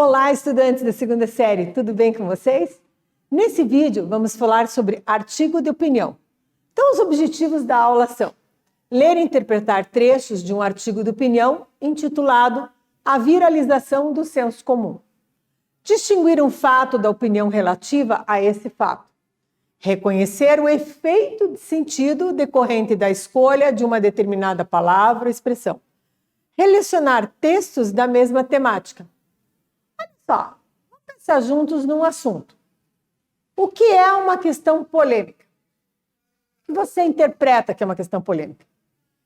Olá, estudantes da segunda série, tudo bem com vocês? Nesse vídeo, vamos falar sobre artigo de opinião. Então, os objetivos da aula são ler e interpretar trechos de um artigo de opinião intitulado A Viralização do Senso Comum. Distinguir um fato da opinião relativa a esse fato. Reconhecer o efeito de sentido decorrente da escolha de uma determinada palavra ou expressão. Relacionar textos da mesma temática. Olha só, vamos pensar juntos num assunto. O que é uma questão polêmica? O que você interpreta que é uma questão polêmica?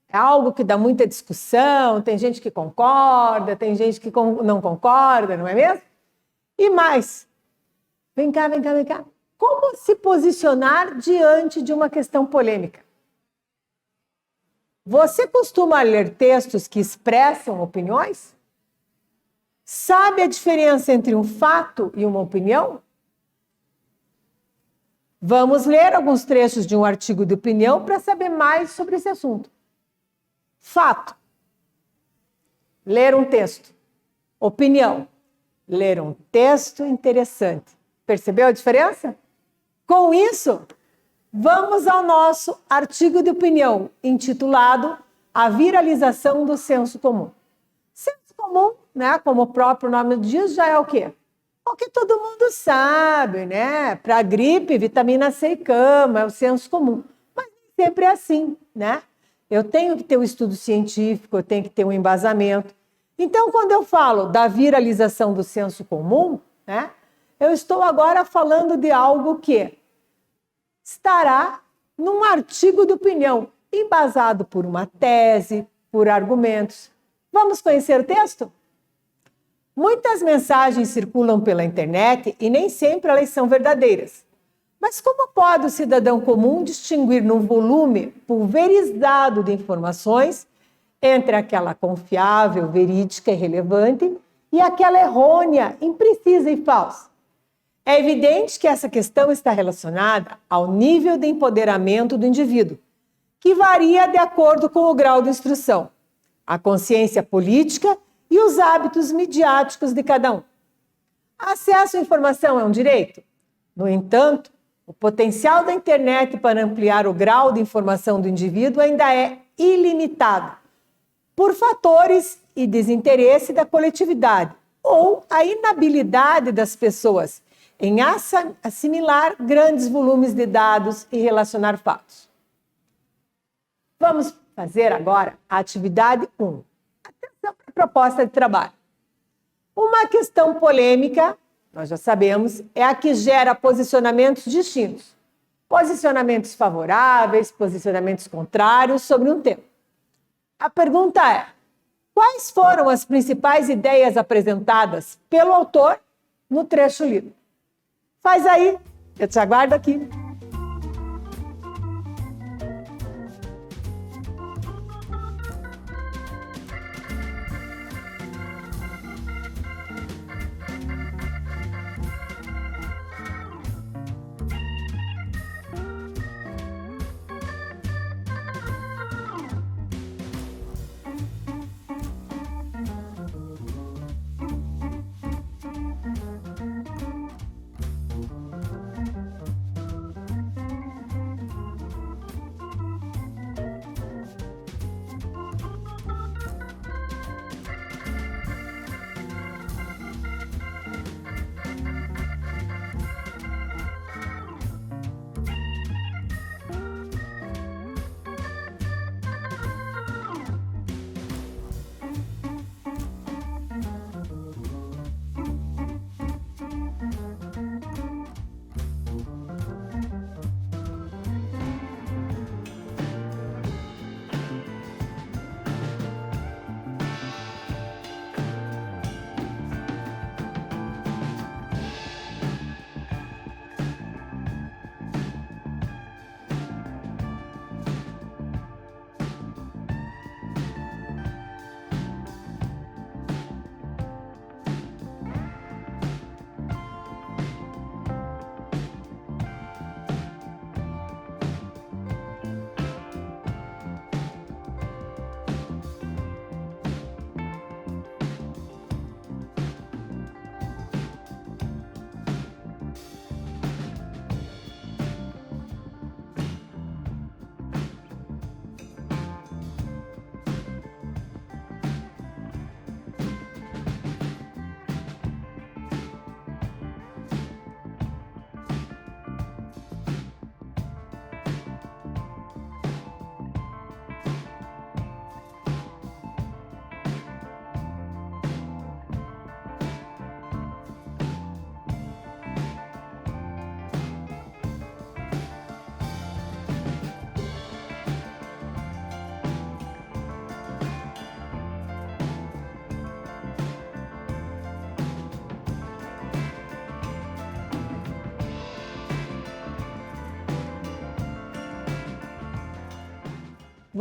É algo que dá muita discussão, tem gente que concorda, tem gente que não concorda, não é mesmo? E mais, vem cá. Como se posicionar diante de uma questão polêmica? Você costuma ler textos que expressam opiniões? Sabe a diferença entre um fato e uma opinião? Vamos ler alguns trechos de um artigo de opinião para saber mais sobre esse assunto. Fato. Ler um texto. Opinião. Ler um texto interessante. Percebeu a diferença? Com isso, vamos ao nosso artigo de opinião, intitulado A Viralização do Senso Comum. Senso comum, né, como o próprio nome diz, já é o quê? O que todo mundo sabe, né? Para gripe, vitamina C e cama, é o senso comum. Mas nem sempre é assim, né? Eu tenho que ter um estudo científico, eu tenho que ter um embasamento. Então, quando eu falo da viralização do senso comum, né, eu estou agora falando de algo que estará num artigo de opinião, embasado por uma tese, por argumentos. Vamos conhecer o texto? Muitas mensagens circulam pela internet e nem sempre elas são verdadeiras. Mas como pode o cidadão comum distinguir num volume pulverizado de informações entre aquela confiável, verídica e relevante e aquela errônea, imprecisa e falsa? É evidente que essa questão está relacionada ao nível de empoderamento do indivíduo, que varia de acordo com o grau de instrução, a consciência política e os hábitos midiáticos de cada um. Acesso à informação é um direito? No entanto, o potencial da internet para ampliar o grau de informação do indivíduo ainda é ilimitado, por fatores e desinteresse da coletividade ou a inabilidade das pessoas em assimilar grandes volumes de dados e relacionar fatos. Vamos fazer agora a atividade 1. Atenção para a proposta de trabalho. Uma questão polêmica, nós já sabemos, é a que gera posicionamentos distintos. Posicionamentos favoráveis, posicionamentos contrários sobre um tema. A pergunta é: quais foram as principais ideias apresentadas pelo autor no trecho lido? Faz aí, eu te aguardo aqui.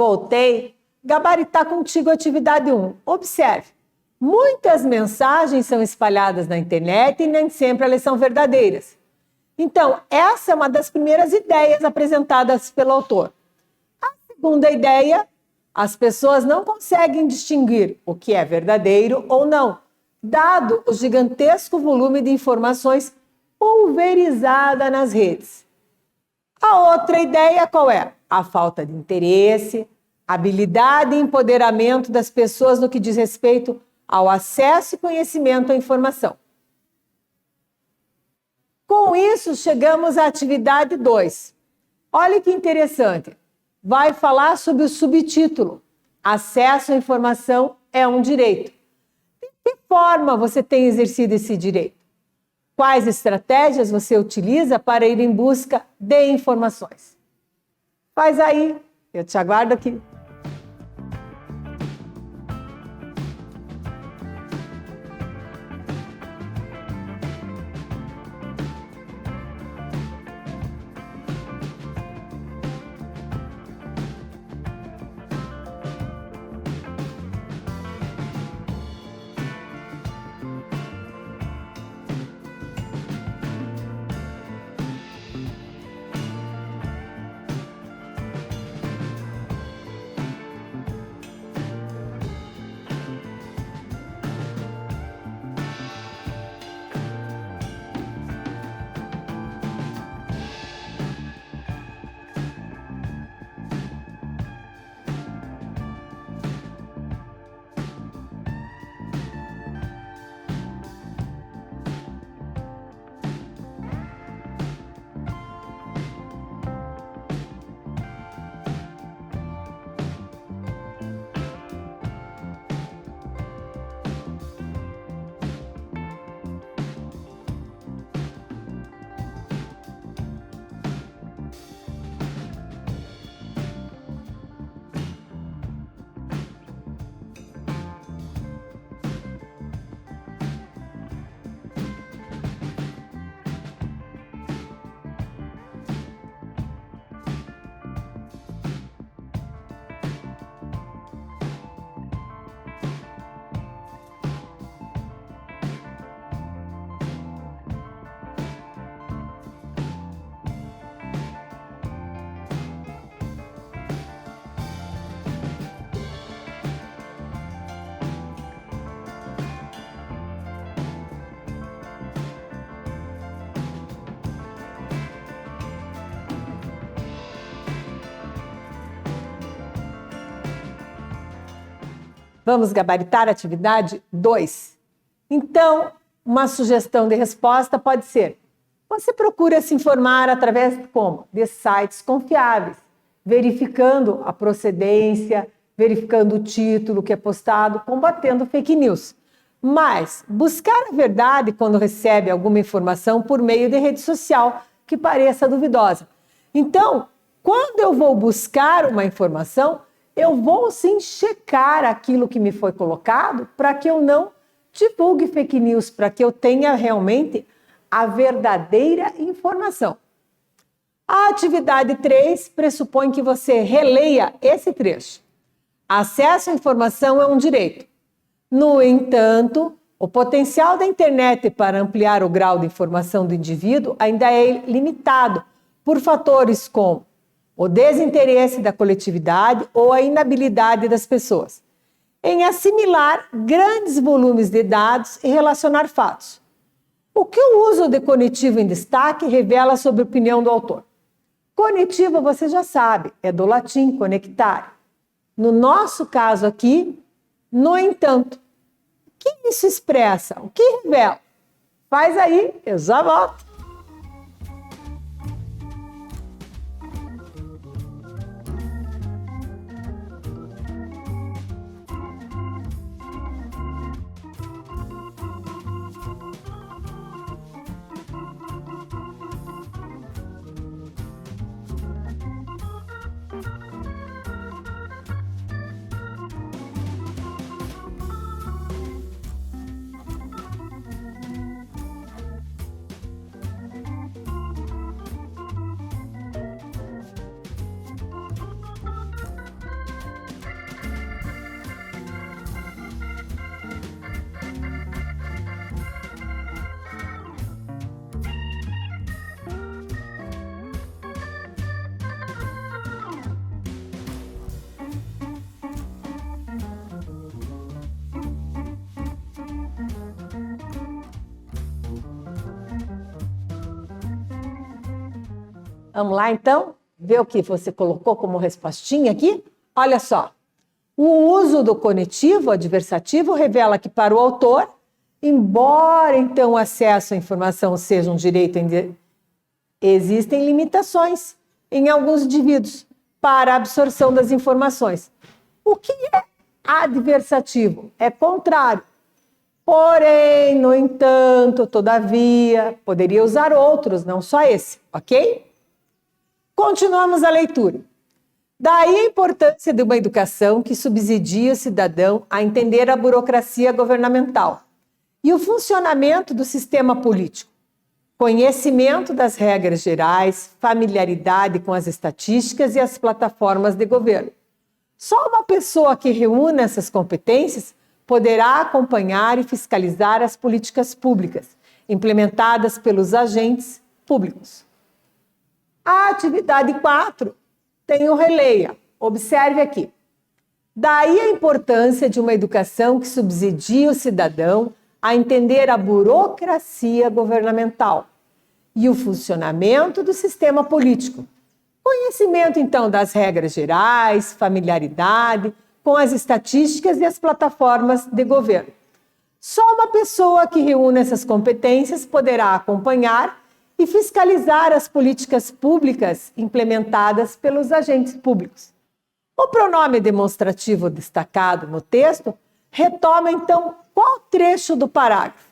Voltei. Gabaritar contigo a atividade 1. Observe. Muitas mensagens são espalhadas na internet e nem sempre elas são verdadeiras. Então, essa é uma das primeiras ideias apresentadas pelo autor. A segunda ideia, as pessoas não conseguem distinguir o que é verdadeiro ou não, dado o gigantesco volume de informações pulverizada nas redes. A outra ideia qual é? A falta de interesse, habilidade e empoderamento das pessoas no que diz respeito ao acesso e conhecimento à informação. Com isso, chegamos à atividade 2. Olha que interessante. Vai falar sobre o subtítulo. Acesso à informação é um direito. De que forma você tem exercido esse direito? Quais estratégias você utiliza para ir em busca de informações? Faz aí, eu te aguardo aqui. Vamos gabaritar a atividade 2. Então, uma sugestão de resposta pode ser: você procura se informar através de como? De sites confiáveis, verificando a procedência, verificando o título que é postado, combatendo fake news. Mas buscar a verdade quando recebe alguma informação por meio de rede social que pareça duvidosa. Então, quando eu vou buscar uma informação, eu vou sim checar aquilo que me foi colocado para que eu não divulgue fake news, para que eu tenha realmente a verdadeira informação. A atividade 3 pressupõe que você releia esse trecho. Acesso à informação é um direito. No entanto, o potencial da internet para ampliar o grau de informação do indivíduo ainda é limitado por fatores como o desinteresse da coletividade ou a inabilidade das pessoas em assimilar grandes volumes de dados e relacionar fatos. O que o uso de conectivo em destaque revela sobre a opinião do autor? Conectivo, você já sabe, é do latim conectar. No nosso caso aqui, no entanto, o que isso expressa? O que revela? Faz aí, eu já volto. Vamos lá, então, ver o que você colocou como respostinha aqui? Olha só. O uso do conectivo adversativo revela que, para o autor, embora, então, o acesso à informação seja um direito, existem limitações em alguns indivíduos para a absorção das informações. O que é adversativo? É contrário. Porém, no entanto, todavia, poderia usar outros, não só esse, ok? Continuamos a leitura. Daí a importância de uma educação que subsidie o cidadão a entender a burocracia governamental e o funcionamento do sistema político, conhecimento das regras gerais, familiaridade com as estatísticas e as plataformas de governo. Só uma pessoa que reúna essas competências poderá acompanhar e fiscalizar as políticas públicas implementadas pelos agentes públicos. A atividade 4 tem o releia. Observe aqui. Daí a importância de uma educação que subsidie o cidadão a entender a burocracia governamental e o funcionamento do sistema político. Conhecimento, então, das regras gerais, familiaridade com as estatísticas e as plataformas de governo. Só uma pessoa que reúne essas competências poderá acompanhar e fiscalizar as políticas públicas implementadas pelos agentes públicos. O pronome demonstrativo destacado no texto retoma, então, qual trecho do parágrafo?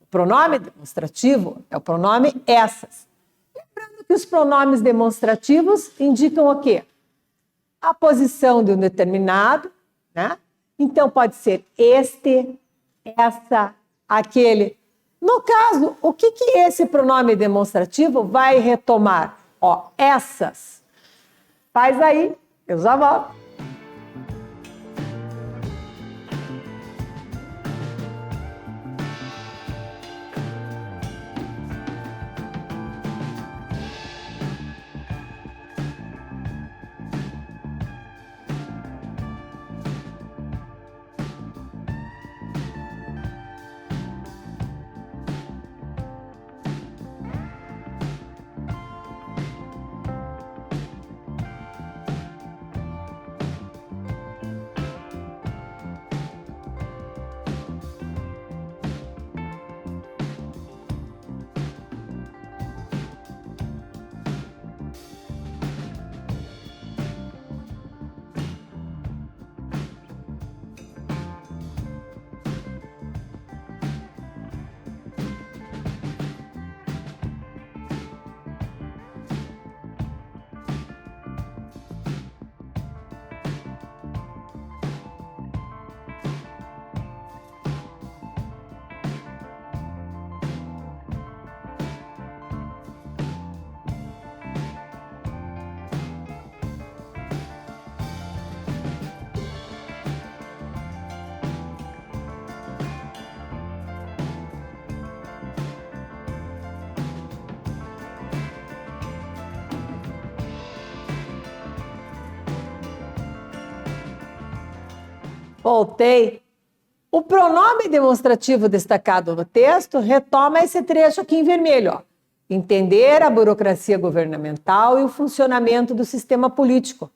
O pronome demonstrativo é o pronome essas. Lembrando que os pronomes demonstrativos indicam o quê? A posição de um determinado, né? Então, pode ser este, essa, aquele. No caso, o que esse pronome demonstrativo vai retomar? Ó, essas. Faz aí, eu já volto. Voltei. O pronome demonstrativo destacado no texto retoma esse trecho aqui em vermelho. Ó. Entender a burocracia governamental e o funcionamento do sistema político.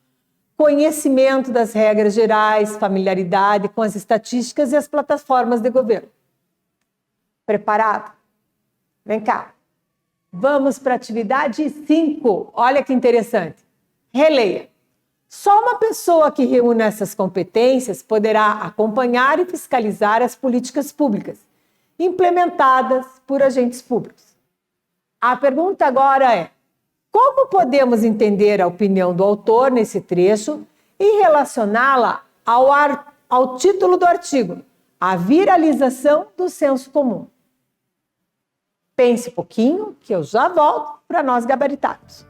Conhecimento das regras gerais, familiaridade com as estatísticas e as plataformas de governo. Preparado? Vem cá. Vamos para a atividade 5. Olha que interessante. Releia. Só uma pessoa que reúne essas competências poderá acompanhar e fiscalizar as políticas públicas implementadas por agentes públicos. A pergunta agora é: como podemos entender a opinião do autor nesse trecho e relacioná-la ao título do artigo, a viralização do senso comum? Pense um pouquinho, que eu já volto para nós gabaritarmos.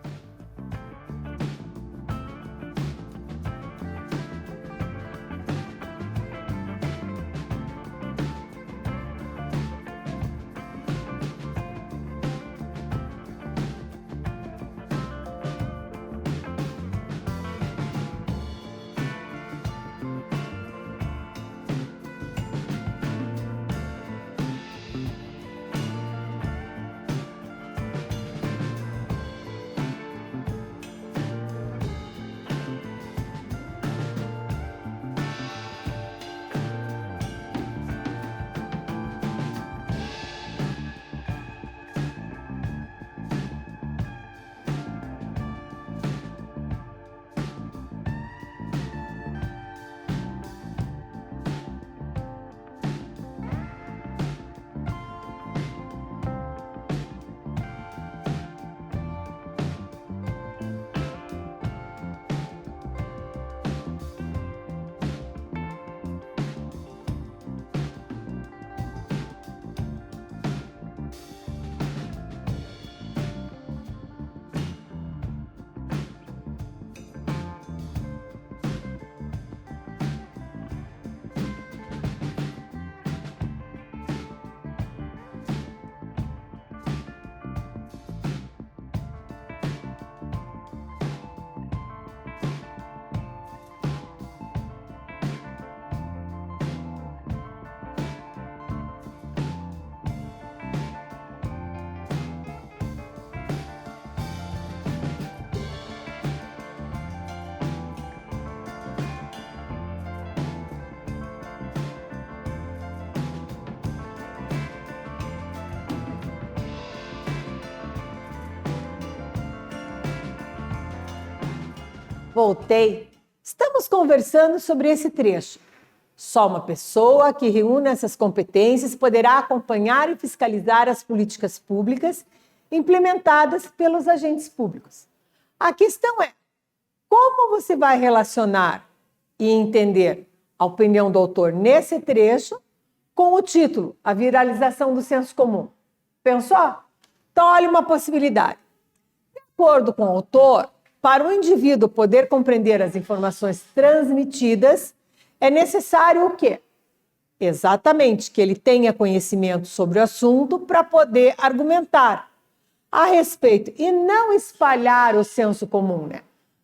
Voltei. Estamos conversando sobre esse trecho. Só uma pessoa que reúne essas competências poderá acompanhar e fiscalizar as políticas públicas implementadas pelos agentes públicos. A questão é, como você vai relacionar e entender a opinião do autor nesse trecho com o título, a viralização do senso comum? Pensou? Então, olha uma possibilidade. De acordo com o autor, para o indivíduo poder compreender as informações transmitidas, é necessário o quê? Exatamente, que ele tenha conhecimento sobre o assunto para poder argumentar a respeito e não espalhar o senso comum, né?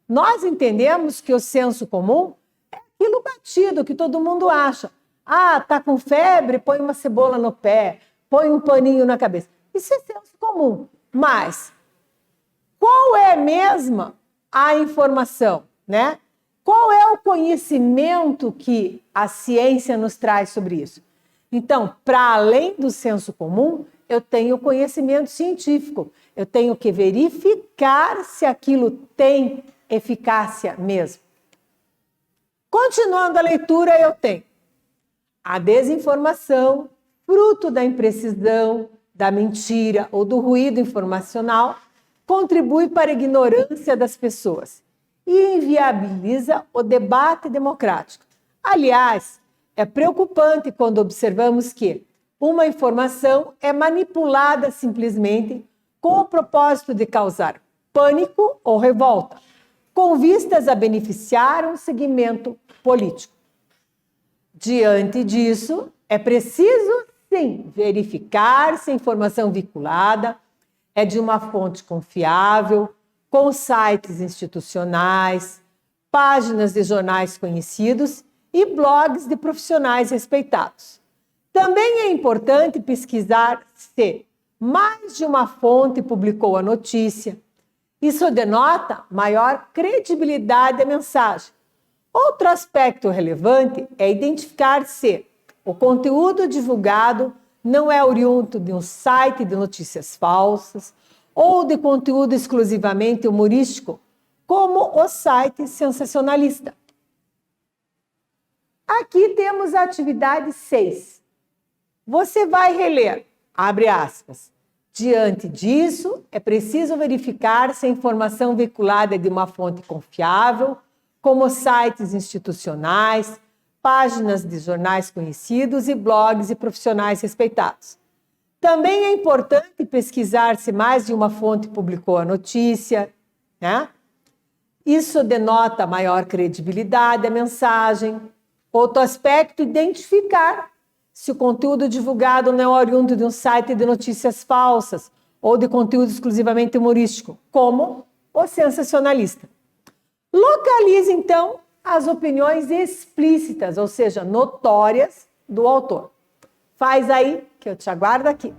Nós entendemos que o senso comum é aquilo batido que todo mundo acha. Ah, tá com febre, põe uma cebola no pé, põe um paninho na cabeça. Isso é senso comum. Mas qual é mesmo a informação, né? Qual é o conhecimento que a ciência nos traz sobre isso? Então, para além do senso comum, eu tenho conhecimento científico. Eu tenho que verificar se aquilo tem eficácia mesmo. Continuando a leitura, eu tenho a desinformação, fruto da imprecisão, da mentira ou do ruído informacional, contribui para a ignorância das pessoas e inviabiliza o debate democrático. Aliás, é preocupante quando observamos que uma informação é manipulada simplesmente com o propósito de causar pânico ou revolta, com vistas a beneficiar um segmento político. Diante disso, é preciso, sim, verificar se a informação vinculada é de uma fonte confiável, com sites institucionais, páginas de jornais conhecidos e blogs de profissionais respeitados. Também é importante pesquisar se mais de uma fonte publicou a notícia. Isso denota maior credibilidade da mensagem. Outro aspecto relevante é identificar se o conteúdo divulgado não é oriundo de um site de notícias falsas ou de conteúdo exclusivamente humorístico, como o site sensacionalista. Aqui temos a atividade 6. Você vai reler, abre aspas. Diante disso, é preciso verificar se a informação veiculada é de uma fonte confiável, como sites institucionais, páginas de jornais conhecidos e blogs e profissionais respeitados. Também é importante pesquisar se mais de uma fonte publicou a notícia, né? Isso denota maior credibilidade da mensagem. Outro aspecto, identificar se o conteúdo divulgado não é oriundo de um site de notícias falsas ou de conteúdo exclusivamente humorístico, como o sensacionalista. Localize, então, as opiniões explícitas, ou seja, notórias, do autor. Faz aí, que eu te aguardo aqui.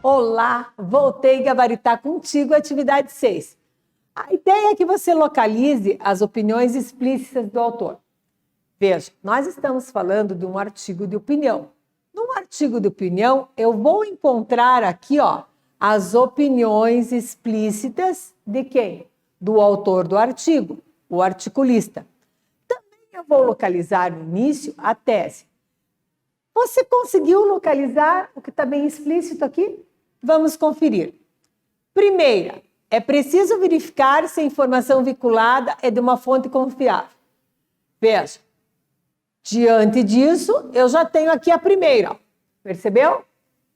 Olá, voltei a gabaritar contigo a atividade 6. A ideia é que você localize as opiniões explícitas do autor. Veja, nós estamos falando de um artigo de opinião. Num artigo de opinião, eu vou encontrar aqui, as opiniões explícitas de quem? Do autor do artigo, o articulista. Também eu vou localizar no início a tese. Você conseguiu localizar o que está bem explícito aqui? Vamos conferir. Primeira, é preciso verificar se a informação vinculada é de uma fonte confiável. Veja, diante disso, eu já tenho aqui a primeira, percebeu?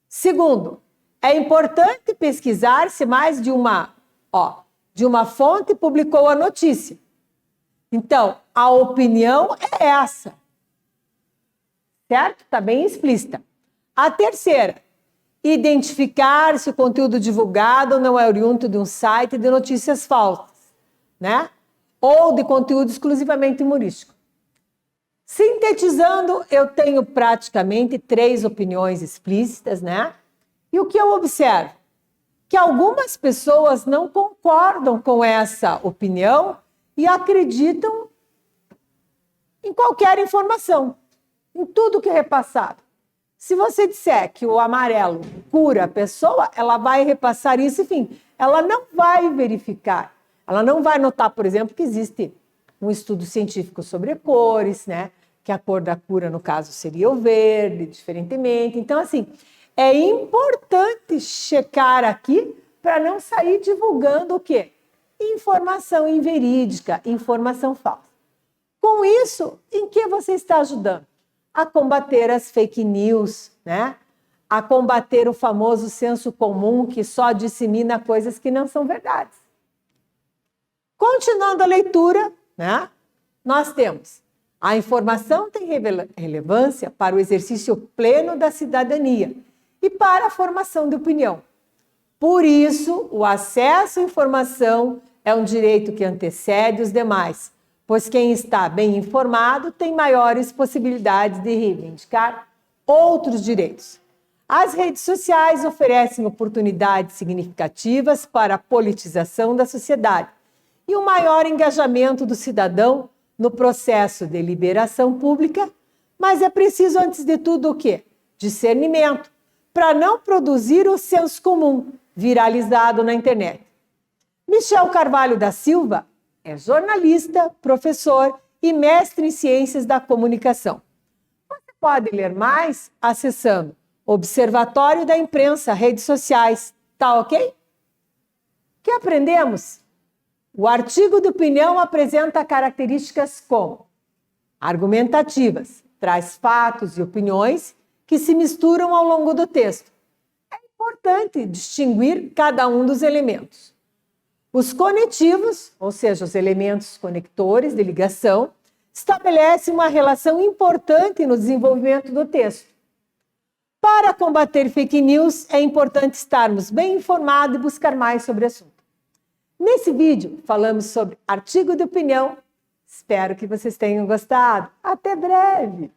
Segundo, é importante pesquisar se mais de uma fonte publicou a notícia. Então, a opinião é essa. Certo? Está bem explícita. A terceira, identificar se o conteúdo divulgado não é oriundo de um site de notícias falsas, né? Ou de conteúdo exclusivamente humorístico. Sintetizando, eu tenho praticamente 3 opiniões explícitas, né? E o que eu observo? Que algumas pessoas não concordam com essa opinião e acreditam em qualquer informação, em tudo que é repassado. Se você disser que o amarelo cura a pessoa, ela vai repassar isso, enfim, ela não vai verificar. Ela não vai notar, por exemplo, que existe um estudo científico sobre cores, né? Que a cor da cura, no caso, seria o verde, diferentemente. Então, assim, é importante checar aqui para não sair divulgando o quê? Informação inverídica, informação falsa. Com isso, em que você está ajudando? A combater as fake news, né? A combater o famoso senso comum que só dissemina coisas que não são verdades. Continuando a leitura, né? Nós temos a informação tem relevância para o exercício pleno da cidadania e para a formação de opinião. Por isso, o acesso à informação é um direito que antecede os demais, pois quem está bem informado tem maiores possibilidades de reivindicar outros direitos. As redes sociais oferecem oportunidades significativas para a politização da sociedade e o maior engajamento do cidadão no processo de deliberação pública, mas é preciso, antes de tudo, o quê? Discernimento, para não produzir o senso comum viralizado na internet. Michel Carvalho da Silva é jornalista, professor e mestre em ciências da comunicação. Você pode ler mais acessando Observatório da Imprensa, redes sociais, tá ok? O que aprendemos? O artigo de opinião apresenta características como argumentativas, traz fatos e opiniões que se misturam ao longo do texto. É importante distinguir cada um dos elementos. Os conectivos, ou seja, os elementos conectores de ligação, estabelecem uma relação importante no desenvolvimento do texto. Para combater fake news, é importante estarmos bem informados e buscar mais sobre o assunto. Nesse vídeo, falamos sobre artigo de opinião. Espero que vocês tenham gostado. Até breve!